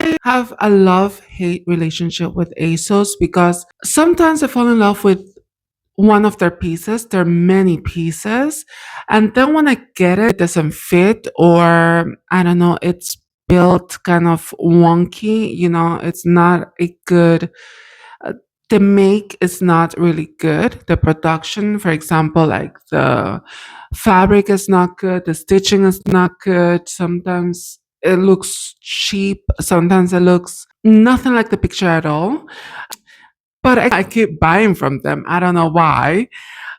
I have a love-hate relationship with ASOS because sometimes I fall in love with one of their pieces. There are many pieces. And then when I get it, it doesn't fit, or I don't know, it's built kind of wonky. It's not a good, uh, the make is not really good. The production, for example, like the fabric is not good, the stitching is not good. Sometimes it looks cheap, sometimes it looks nothing like the picture at all. But I keep buying from them. I don't know why.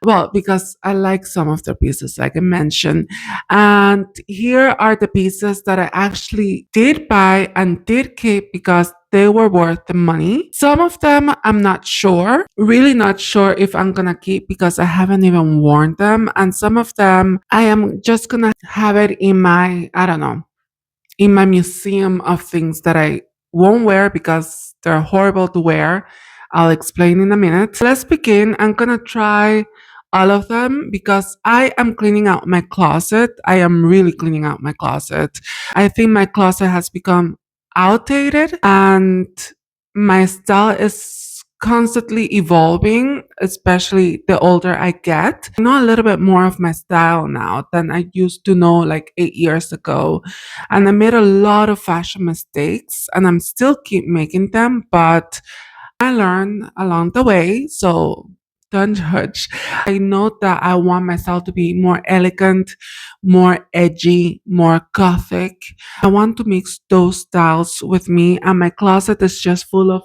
Well, because I like some of their pieces, like I mentioned. And here are the pieces that I actually did buy and did keep because they were worth the money. Some of them I'm not sure, really not sure if I'm gonna keep because I haven't even worn them. And some of them I am just gonna have it in my, I don't know, in my museum of things that I won't wear because they're horrible to wear. I'll explain in a minute. Let's begin. I'm gonna try all of them because I am cleaning out my closet. I am really cleaning out my closet. I think my closet has become outdated and my style is constantly evolving, especially the older I get. I know a little bit more of my style now than I used to know like 8 years ago. And I made a lot of fashion mistakes and I'm still keep making them, but I learn along the way. So don't judge. I know that I want myself to be more elegant, more edgy, more gothic. I want to mix those styles with me, and my closet is just full of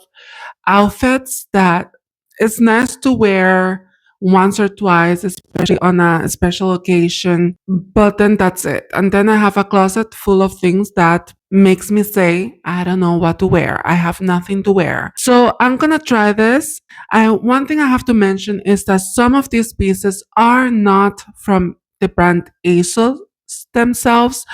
outfits that it's nice to wear once or twice, especially on a special occasion. But then that's it. And then I have a closet full of things that makes me say, I don't know what to wear. I have nothing to wear. So I'm gonna try this. One thing I have to mention is that some of these pieces are not from the brand ASOS themselves,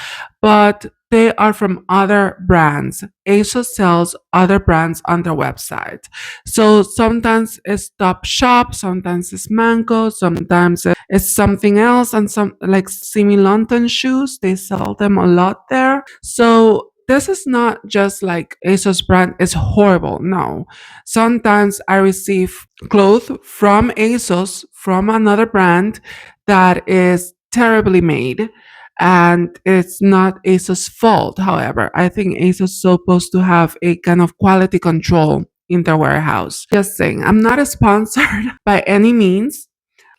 but they are from other brands. ASOS sells other brands on their website. So sometimes it's Top Shop, sometimes it's Mango, sometimes it's something else, and some like Simi London shoes, they sell them a lot there. So this is not just like ASOS brand is horrible. No. Sometimes I receive clothes from ASOS from another brand that is terribly made, and it's not ASOS fault. However, I think ASOS is supposed to have a kind of quality control in their warehouse. Just saying, I'm not a sponsored by any means.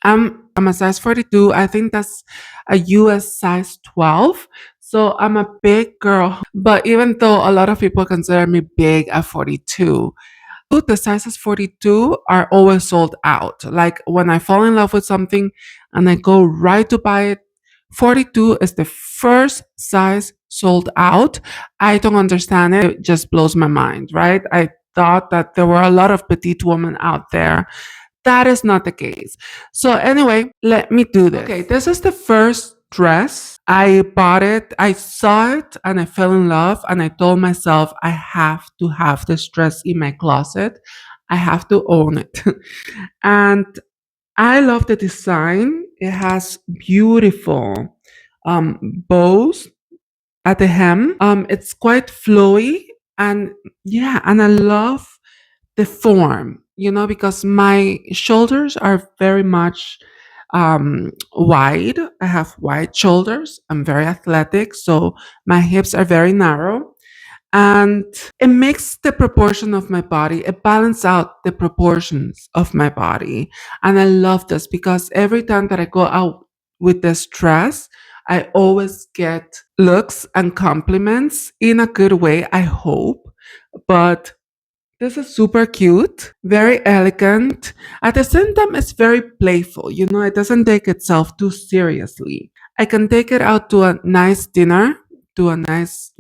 I'm a size 42. I think that's a US size 12. So I'm a big girl. But even though a lot of people consider me big at 42, the sizes 42 are always sold out. Like when I fall in love with something and I go right to buy it, 42 is the first size sold out. I don't understand it. It just blows my mind, right? I thought that there were a lot of petite women out there. That is not the case. So, anyway, let me do this. Okay, this is the first dress. I bought it, I saw it, and I fell in love. And I told myself, I have to have this dress in my closet. I have to own it. And I love the design. It has beautiful bows at the hem. It's quite flowy, and yeah, and I love the form. Because my shoulders are very much wide. I have wide shoulders. I'm very athletic, so my hips are very narrow, and it makes the proportion of my body, it balances out the proportions of my body. And I love this because every time that I go out with this dress, I always get looks and compliments in a good way, I hope. But this is super cute, very elegant. At the same time, it's very playful. It doesn't take itself too seriously. I can take it out to a nice dinner, to a nice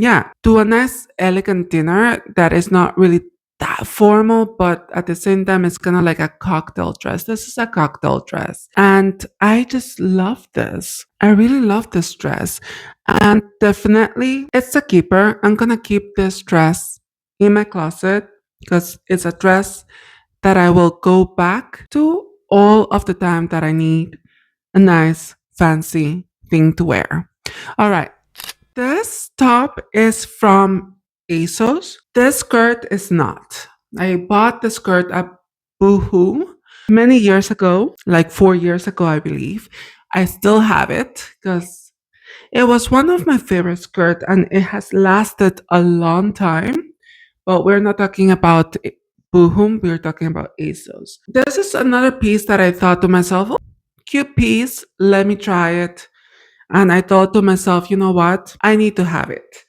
elegant dinner that is not really that formal, but at the same time, it's kind of like a cocktail dress. This is a cocktail dress. And I just love this. I really love this dress. And definitely, it's a keeper. I'm going to keep this dress in my closet because it's a dress that I will go back to all of the time that I need a nice, fancy thing to wear. All right. This top is from ASOS. This skirt is not. I bought the skirt at Boohoo many years ago, like 4 years ago, I believe. I still have it because it was one of my favorite skirts and it has lasted a long time. But we're not talking about Boohoo, we're talking about ASOS. This is another piece that I thought to myself, oh, cute piece, let me try it. And I thought to myself, you know what? I need to have it.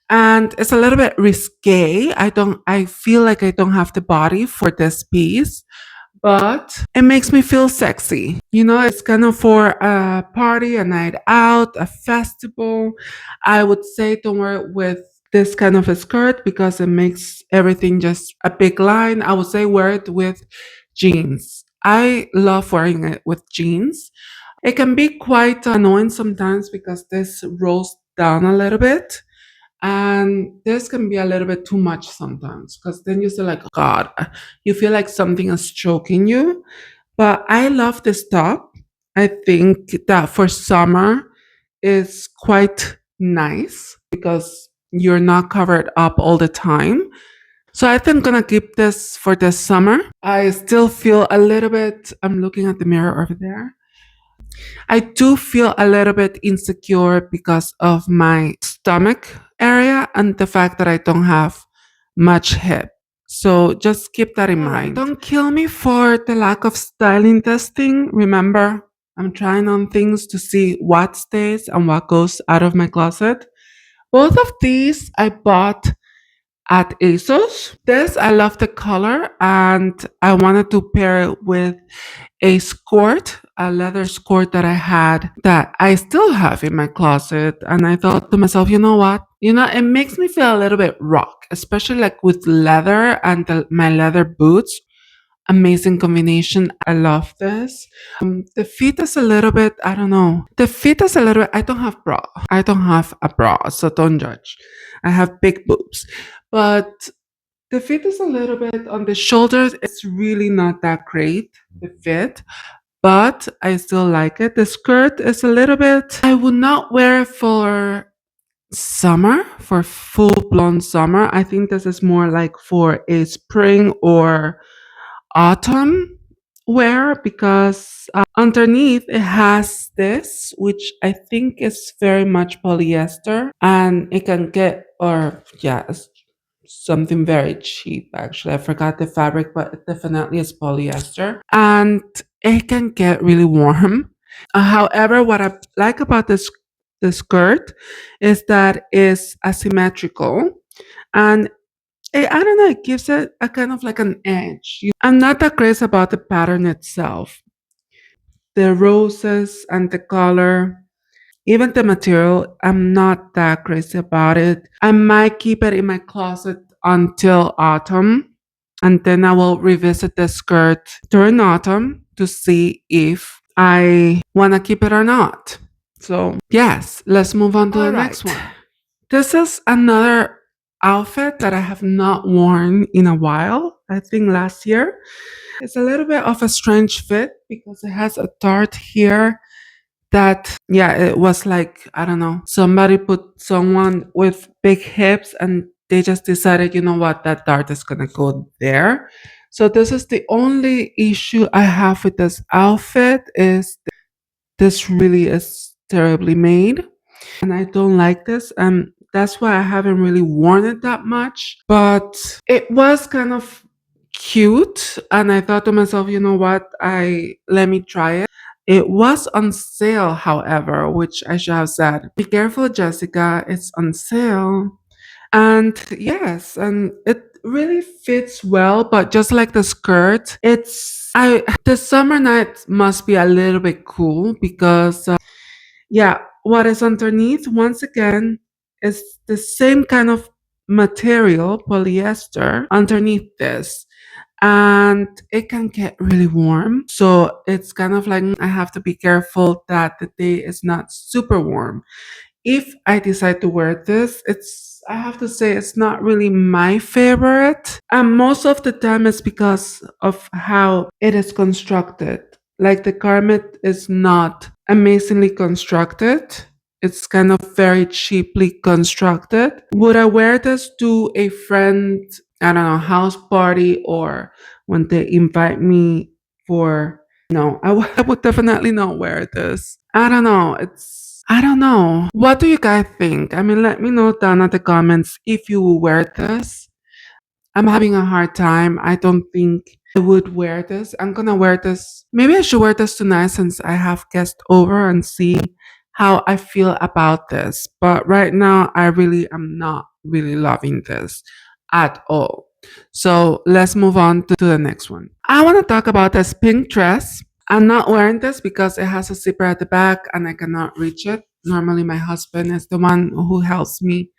And it's a little bit risque. I feel like I don't have the body for this piece, but it makes me feel sexy. You know, it's kind of for a party, a night out, a festival. I would say don't wear it with this kind of a skirt because it makes everything just a big line. I would say wear it with jeans. I love wearing it with jeans. It can be quite annoying sometimes because this rolls down a little bit. And this can be a little bit too much sometimes because then you feel like, "Oh God, you feel like something is choking you." But I love this top. I think that for summer is quite nice because you're not covered up all the time. So I think I'm gonna keep this for this summer. I still feel a little bit, I'm looking at the mirror over there. I do feel a little bit insecure because of my stomach area and the fact that I don't have much hip. So just keep that in mind. Don't kill me for the lack of styling testing. Remember, I'm trying on things to see what stays and what goes out of my closet. Both of these I bought at ASOS. This, I love the color and I wanted to pair it with a skirt, a leather skirt that I had that I still have in my closet. And I thought to myself, you know what? You know, it makes me feel a little bit rock, especially like with leather and my leather boots. Amazing combination. I love this. The fit is a little bit, I don't know. The fit is a little bit, I don't have bra. I don't have a bra, so don't judge. I have big boobs. But the fit is a little bit on the shoulders. It's really not that great, the fit, but I still like it. The skirt is a little bit, I would not wear it for summer, for full blown summer. I think this is more like for a spring or autumn wear because underneath it has this, which I think is very much polyester and it can get, or yeah, it's something very cheap actually. I forgot the fabric, but it definitely is polyester and it can get really warm. However, what I like about the skirt is that it's asymmetrical and I don't know, it gives it a kind of like an edge. I'm not that crazy about the pattern itself. The roses and the color, even the material, I'm not that crazy about it. I might keep it in my closet until autumn, and then I will revisit the skirt during autumn to see if I want to keep it or not. So, yes, let's move on to the next one. This is another outfit that I have not worn in a while. I think last year. It's a little bit of a strange fit because it has a dart here that, yeah, it was like, I don't know, somebody put someone with big hips and they just decided, you know what, that dart is going to go there. So this is the only issue I have with this outfit is this really is terribly made and I don't like this. And that's why I haven't really worn it that much. But it was kind of cute. And I thought to myself, you know what? I let me try it. It was on sale, however, which I should have said. Be careful, Jessica. It's on sale. And yes, and it really fits well, but just like the skirt, it's I the summer night must be a little bit cool because yeah, what is underneath, once again, is the same kind of material, polyester, underneath this. And it can get really warm. So it's kind of like I have to be careful that the day is not super warm. If I decide to wear this, I have to say it's not really my favorite. And most of the time it's because of how it is constructed. Like the garment is not amazingly constructed. It's kind of very cheaply constructed. Would I wear this to a friend, I don't know, house party, or when they invite me for, no, I would definitely not wear this. I don't know. I don't know. What do you guys think? I mean, let me know down at the comments if you will wear this. I'm having a hard time. I don't think I would wear this. I'm gonna wear this. Maybe I should wear this tonight since I have guests over and see how I feel about this. But right now, I really am not really loving this at all. So let's move on to the next one. I want to talk about this pink dress. I'm not wearing this because it has a zipper at the back and I cannot reach it. Normally, my husband is the one who helps me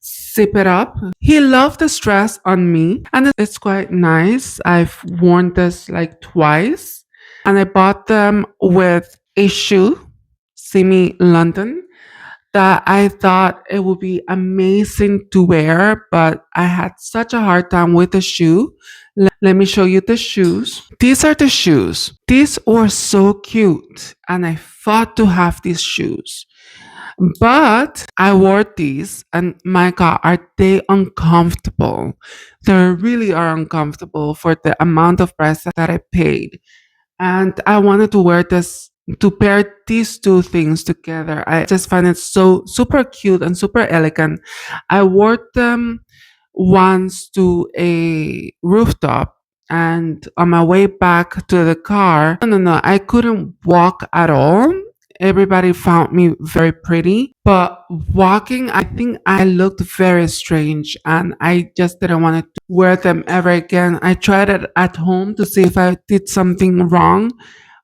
zip it up. He loved the dress on me and it's quite nice. I've worn this like twice and I bought them with a shoe, Simi London, that I thought it would be amazing to wear, but I had such a hard time with the shoe. Let me show you the shoes. These are the shoes. These were so cute, and I fought to have these shoes. But I wore these, and my God, are they uncomfortable? They really are uncomfortable for the amount of price that I paid. And I wanted to wear this to pair these two things together. I just find it so super cute and super elegant. I wore them once to a rooftop, and on my way back to the car, no, I couldn't walk at all. Everybody found me very pretty, but walking, I think I looked very strange and I just didn't want to wear them ever again. I tried it at home to see if I did something wrong,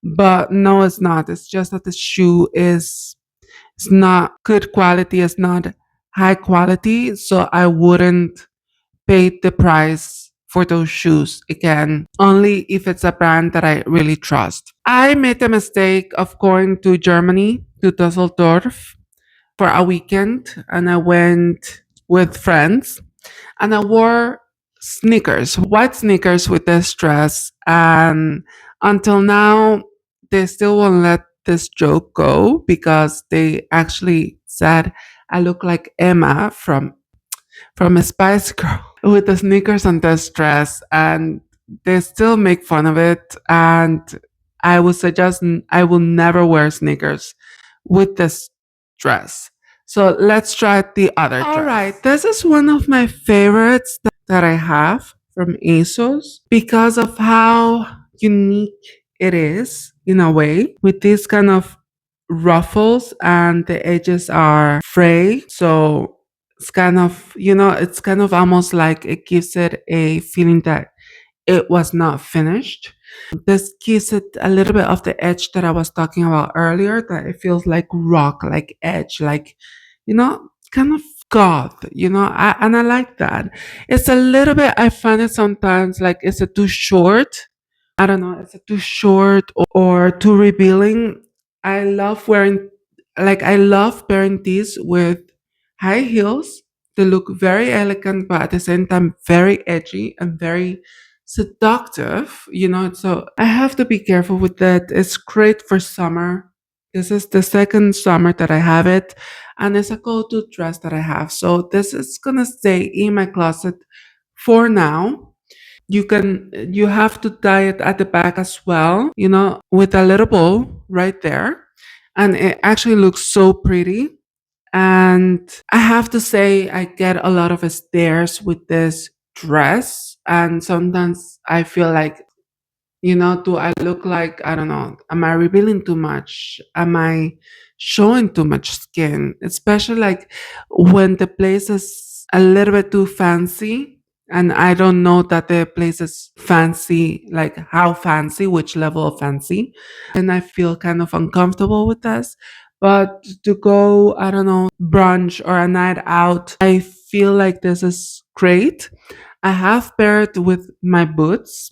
but no, it's not. It's just that the shoe is it's not good quality, it's not high quality, so I wouldn't pay the price for those shoes again, only if it's a brand that I really trust. I made the mistake of going to Germany, to Dusseldorf, for a weekend, and I went with friends and I wore sneakers, white sneakers with this dress. And until now, they still won't let this joke go because they actually said I look like Emma from a Spice Girl with the sneakers and this dress, and they still make fun of it. And I would suggest I will never wear sneakers with this dress. So let's try the other dress. All right, this is one of my favorites that I have from ASOS because of how unique it is in a way, with these kind of ruffles and the edges are fray. So it's kind of, it's kind of almost like it gives it a feeling that it was not finished. This gives it a little bit of the edge that I was talking about earlier, that it feels like rock, like edge, like, kind of goth, and I like that. It's a little bit, I find it sometimes like it's a too short. I don't know, it's a too short or too revealing. I love wearing, I love pairing these with high heels. They look very elegant, but at the same time, very edgy and very seductive, So I have to be careful with that. It's great for summer. This is the second summer that I have it, and it's a go to dress that I have. So this is gonna stay in my closet for now. You have to tie it at the back as well, with a little bow right there. And it actually looks so pretty. And I have to say, I get a lot of stares with this dress. And sometimes I feel like, do I look like, I don't know, am I revealing too much? Am I showing too much skin? Especially like when the place is a little bit too fancy. And I don't know that the place is fancy, like how fancy, which level of fancy. And I feel kind of uncomfortable with this. But to go, I don't know, brunch or a night out, I feel like this is great. I have paired with my boots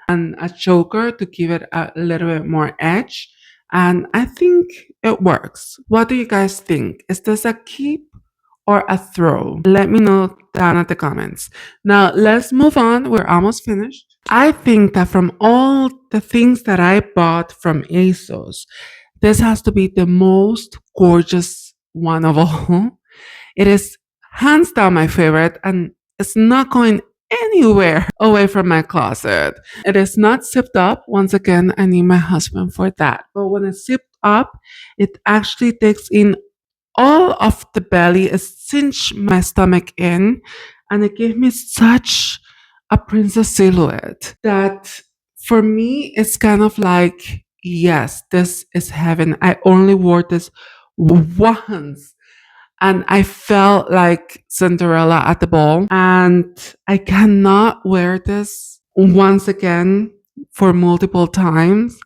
and a choker to give it a little bit more edge. And I think it works. What do you guys think? Is this a keep or a throw? Let me know down at the comments. Now let's move on. We're almost finished. I think that from all the things that I bought from ASOS, this has to be the most gorgeous one of all. It is hands down my favorite, and it's not going anywhere away from my closet. It is not zipped up. Once again, I need my husband for that. But when it's zipped up, it actually takes in all of the belly. It cinched my stomach in, and it gave me such a princess silhouette that for me, it's kind of like, yes, this is heaven. I only wore this once and I felt like Cinderella at the ball. And I cannot wear this once again for multiple times.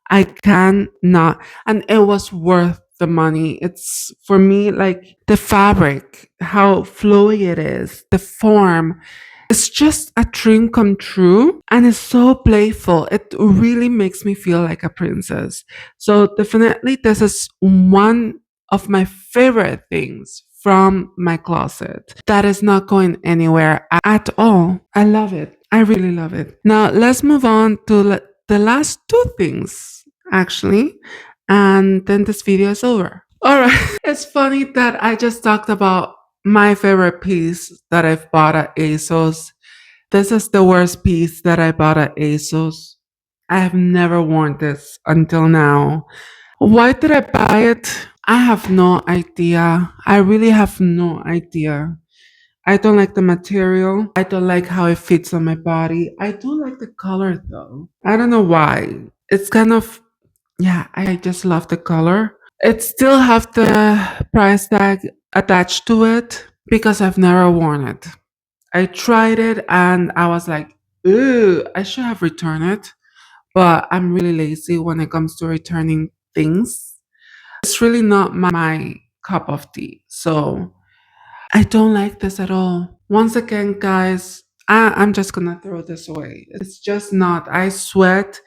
I cannot. And it was worth the money. It's for me like the fabric, how flowy it is, the form. It's just a dream come true and it's so playful. It really makes me feel like a princess. So, definitely, this is one of my favorite things from my closet that is not going anywhere at all. I love it. I really love it. Now, let's move on to the last two things, actually, and then this video is over. All right. It's funny that I just talked about my favorite piece that I've bought at ASOS. This is the worst piece that I bought at ASOS. I have never worn this until now. Why did I buy it? I have no idea. I really have no idea. I don't like the material. I don't like how it fits on my body. I do like the color though. I don't know why. It's kind of, yeah, I just love the color. It still have the price tag attached to it because I've never worn it. I tried it and I was like, ooh, I should have returned it. But I'm really lazy when it comes to returning things. It's really not my cup of tea. So I don't like this at all. Once again, guys, I'm just gonna throw this away. It's just not. I sweat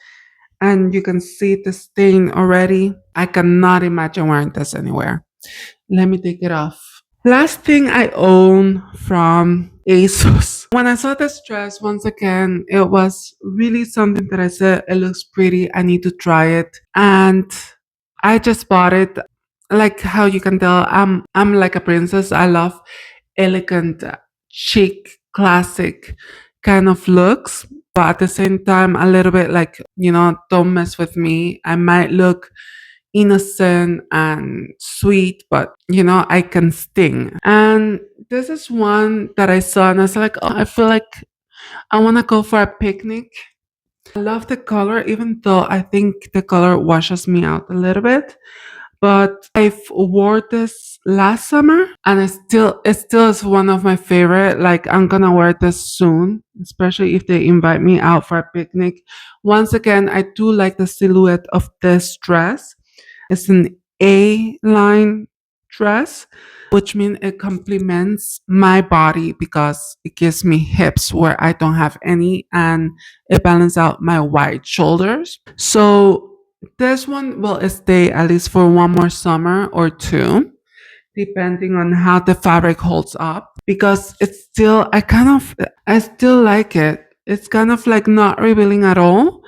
and you can see the stain already. I cannot imagine wearing this anywhere. Let me take it off. Last thing I own from ASOS. When I saw this dress, once again, it was really something that I said, it looks pretty. I need to try it. And I just bought it. Like how you can tell, I'm like a princess. I love elegant, chic, classic kind of looks. But at the same time, a little bit like, don't mess with me. I might look innocent and sweet, but I can sting. And this is one that I saw and I was like, oh, I feel like I want to go for a picnic. I love the color, even though I think the color washes me out a little bit. But I've wore this last summer and it still is one of my favorite. Like I'm gonna wear this soon, especially if they invite me out for a picnic. Once again, I do like the silhouette of this dress. It's an A line dress, which means it complements my body because it gives me hips where I don't have any and it balances out my wide shoulders. So this one will stay at least for one more summer or two, depending on how the fabric holds up because I still like it. It's kind of like not revealing at all.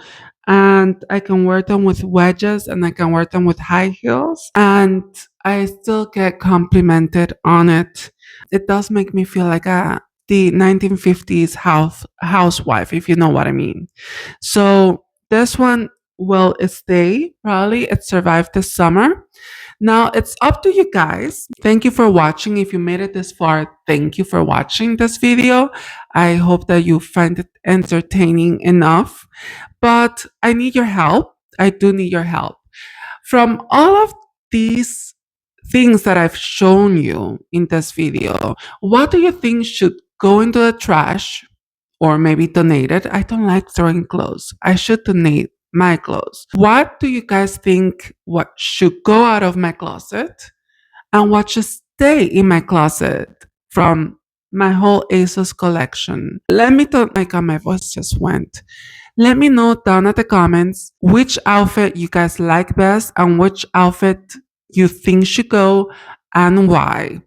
And I can wear them with wedges and I can wear them with high heels and I still get complimented on it. It does make me feel like the 1950s housewife, if you know what I mean. So this one will stay. Probably it survived this summer. Now it's up to you guys. Thank you for watching. If you made it this far, thank you for watching this video. I hope that you find it entertaining enough. But I need your help. I do need your help. From all of these things that I've shown you in this video, what do you think should go into the trash or maybe donate it? I don't like throwing clothes. I should donate my clothes. What do you guys think what should go out of my closet and what should stay in my closet from my whole ASOS collection? Let me know. My God, my voice just went. Let me know down at the comments which outfit you guys like best and which outfit you think should go and why.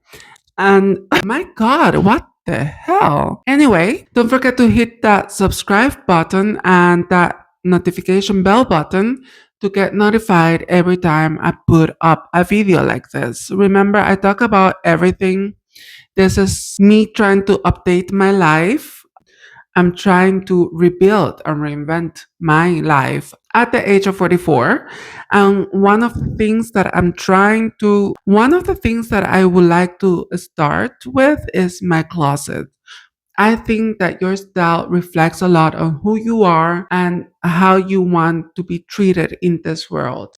And oh my God, what the hell? Anyway, don't forget to hit that subscribe button and that notification bell button to get notified every time I put up a video like this. Remember, I talk about everything. This is me trying to update my life. I'm trying to rebuild and reinvent my life at the age of 44. And one of the things that I would like to start with is my closet. I think that your style reflects a lot on who you are and how you want to be treated in this world.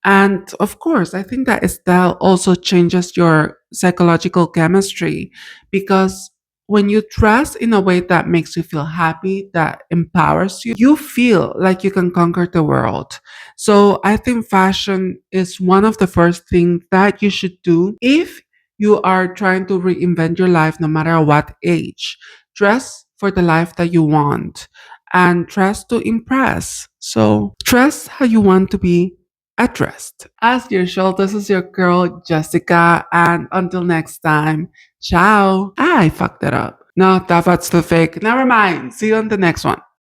And of course, I think that style also changes your psychological chemistry because when you dress in a way that makes you feel happy, that empowers you, you feel like you can conquer the world. So I think fashion is one of the first things that you should do if you are trying to reinvent your life no matter what age. Dress for the life that you want and dress to impress. So dress how you want to be addressed. As usual, this is your girl Jessica, and until next time, ciao. I fucked it up. No, that was the fake. Never mind. See you on the next one.